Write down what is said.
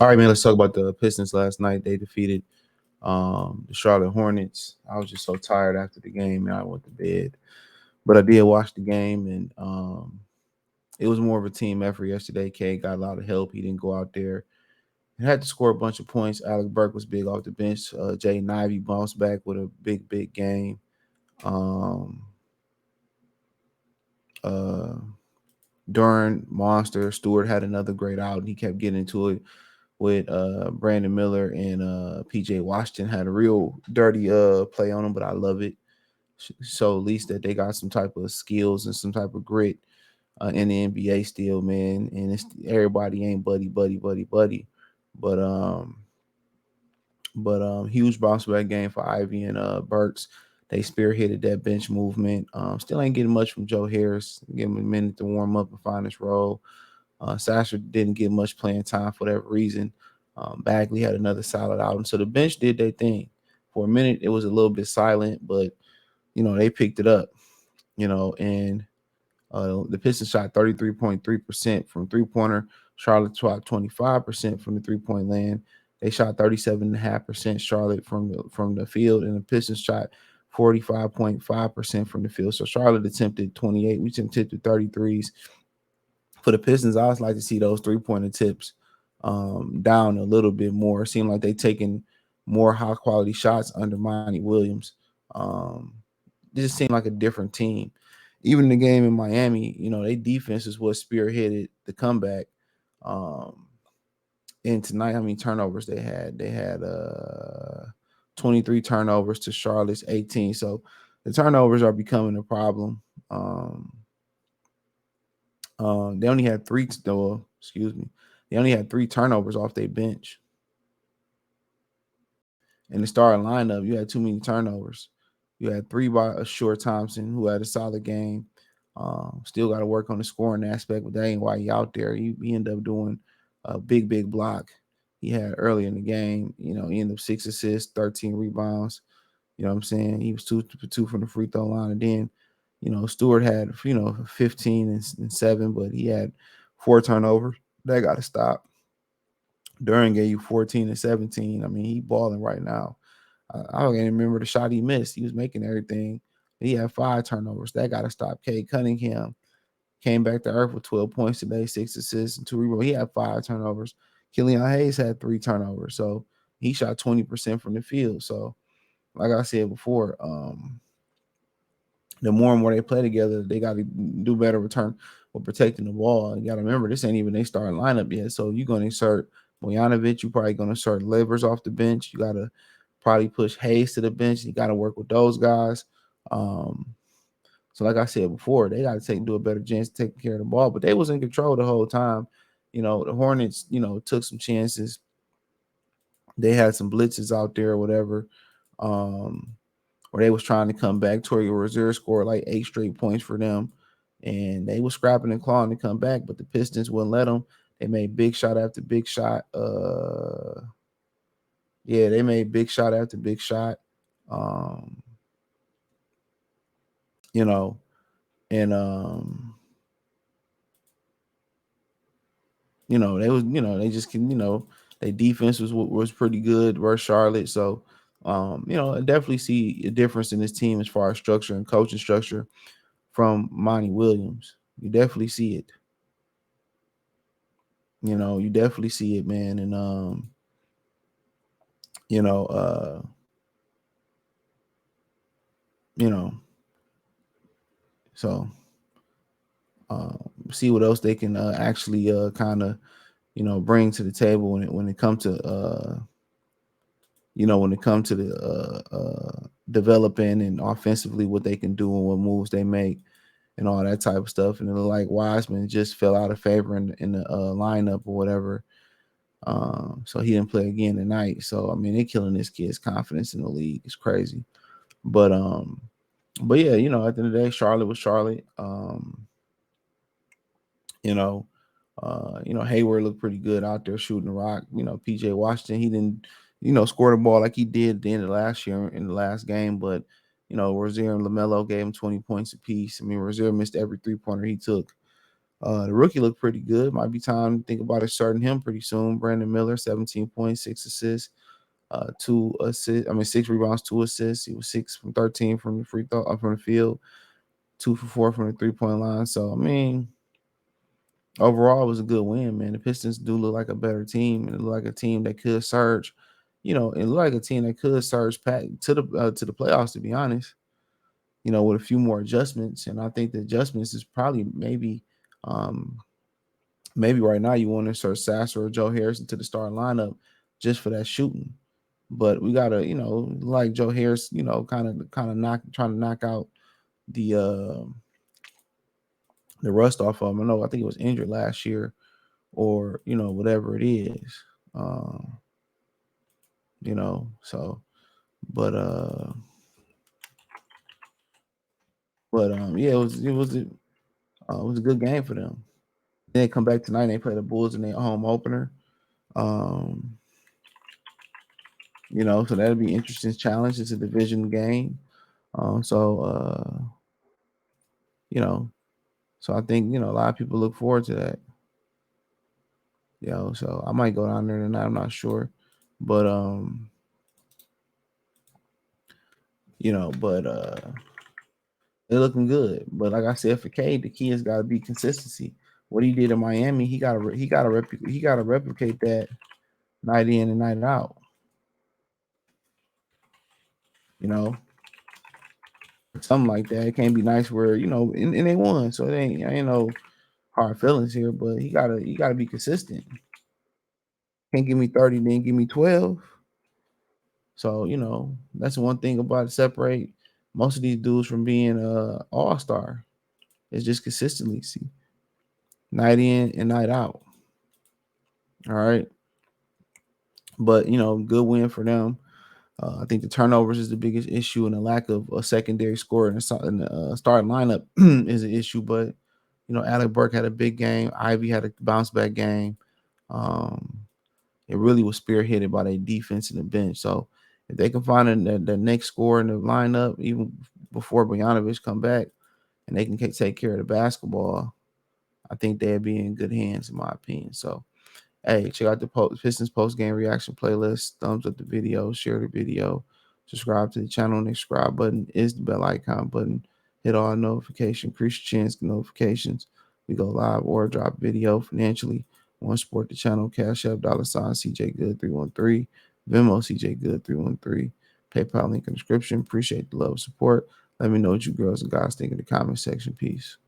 All right, man. Let's talk about the Pistons last night. They defeated the Charlotte Hornets. I was just so tired after the game, and I went to bed. But I did watch the game, and it was more of a team effort yesterday. K got a lot of help. He didn't go out there and had to score a bunch of points. Alec Burke was big off the bench. Jay Ivey bounced back with a big game. Um, uh, Duran Monster Stewart had another great out. He kept getting into it with Brandon Miller and PJ Washington had a real dirty play on him, but I love it. So at least that they got some type of skills and some type of grit in the NBA still, man. And it's everybody ain't buddy, but huge bounce back game for Ivy and Burks. They spearheaded that bench movement. Still ain't getting much from Joe Harris. Give him a minute to warm up and find his role. Sasser didn't get much playing time for that reason. Bagley had another solid outing. So the bench did their thing. For a minute, it was a little bit silent, but, they picked it up, and the Pistons shot 33.3% from three-pointer. Charlotte shot 25% from the three-point land. They shot 37.5% Charlotte from the field, and the Pistons shot 45.5% from the field. So Charlotte attempted 28. We attempted 33s. For the Pistons, I always like to see those three-pointer tips down a little bit more. It seemed like they taking more high-quality shots under Monty Williams. Um, it just seemed like a different team. Even the game in Miami, their defense is what spearheaded the comeback. Um, and tonight, how many turnovers they had? They had 23 turnovers to Charlotte's 18. So the turnovers are becoming a problem. They only had three. Though, excuse me. They only had three turnovers off their bench. In the starting lineup, you had too many turnovers. You had three by Short Thompson, who had a solid game. Still got to work on the scoring aspect, but that ain't why he out there. He ended up doing a big block he had early in the game. He ended up 6 assists, 13 rebounds. You know what I'm saying? He was 2 for 2 from the free throw line. And then, Stewart had, 15 and 7, but he had 4 turnovers. That got to stop. Duran gave you 14 and 17. I mean, he balling right now. I don't even remember the shot he missed. He was making everything. He had 5 turnovers. That got to stop. Cade Cunningham came back to earth with 12 points today, 6 assists, and 2 rebounds. He had 5 turnovers. Killian Hayes had 3 turnovers. So he shot 20% from the field. So, like I said before, the more and more they play together, they got to do better return with protecting the ball. You got to remember, this ain't even they starting lineup yet. So you're going to insert Bojanovic. You're probably going to insert Livers off the bench. You got to probably push Hayes to the bench. You got to work with those guys. Um, so like I said before, they got to do a better chance taking care of the ball. But they was in control the whole time. The Hornets, took some chances. They had some blitzes out there or whatever. Um, where they was trying to come back. Tory Rozier scored like 8 straight points for them, and they was scrapping and clawing to come back, but the Pistons wouldn't let them. They made big shot after big shot. Yeah, they made big shot after big shot. Um, you know, and they was, they just can, their defense was pretty good versus Charlotte. So, I definitely see a difference in this team as far as structure and coaching structure from Monty Williams. You definitely see it. You definitely see it, man. And you know, uh, you know, so see what else they can actually kind of, bring to the table when it comes to when it comes to the developing and offensively what they can do and what moves they make and all that type of stuff. And it looked like Wiseman just fell out of favor in the lineup or whatever. So he didn't play again tonight. So I mean, they're killing this kid's confidence in the league. It's crazy. But yeah, at the end of the day, Charlotte was Charlotte. You know, Hayward looked pretty good out there shooting the rock. PJ Washington, he didn't, score the ball like he did at the end of last year in the last game, but Rozier and LaMelo gave him 20 points apiece. I mean, Rozier missed every 3-pointer he took. The rookie looked pretty good. Might be time to think about it starting him pretty soon. Brandon Miller, 17 points, 6 assists, 2 assists. I mean, 6 rebounds, 2 assists. He was 6 from 13 from the free throw from the field, 2 for 4 from the 3-point line. So I mean, overall, it was a good win, man. The Pistons do look like a better team, and it look like a team that could surge. It look like a team that could surge to the playoffs. To be honest, with a few more adjustments, and I think the adjustments is probably um, maybe right now you want to start Sasser or Joe Harris into the starting lineup just for that shooting. But we gotta, like Joe Harris, kind of trying to knock out the uh the rust off of him. I think he was injured last year, or whatever it is. Um, so but yeah, it was a good game for them. Then they come back tonight and they play the Bulls in their home opener. Um, so that'll be interesting challenge. It's a division game. So you know, so I think a lot of people look forward to that. So I might go down there tonight. I'm not sure, but but they're looking good. But like I said, for Cade, the key has got to be consistency. What he did in Miami, he gotta replicate that night in and night out. You know, something like that. It can't be nice where and they won, so it ain't no hard feelings here. But he gotta be consistent. Can't give me 30, then give me 12. So that's one thing about it. Separate most of these dudes from being all star. It's just consistency, night in and night out. All right, but good win for them. I think the turnovers is the biggest issue, and the lack of a secondary scorer in the starting lineup is an issue. But Alec Burke had a big game. Ivy had a bounce back game. Um, it really was spearheaded by their defense and the bench. So if they can find the next scorer in the lineup, even before Bojanovic come back, and they can take care of the basketball, I think they'll be in good hands, in my opinion. So, hey, check out the Pistons post game reaction playlist. Thumbs up the video, share the video, subscribe to the channel. And the subscribe button is the bell icon button. Hit all notifications, increase your chance notifications. We go live or drop video financially. Want to support the channel? Cash App $ CJ Good 313, Venmo CJ Good 313, PayPal link in the description. Appreciate the love and support. Let me know what you girls and guys think in the comment section. Peace.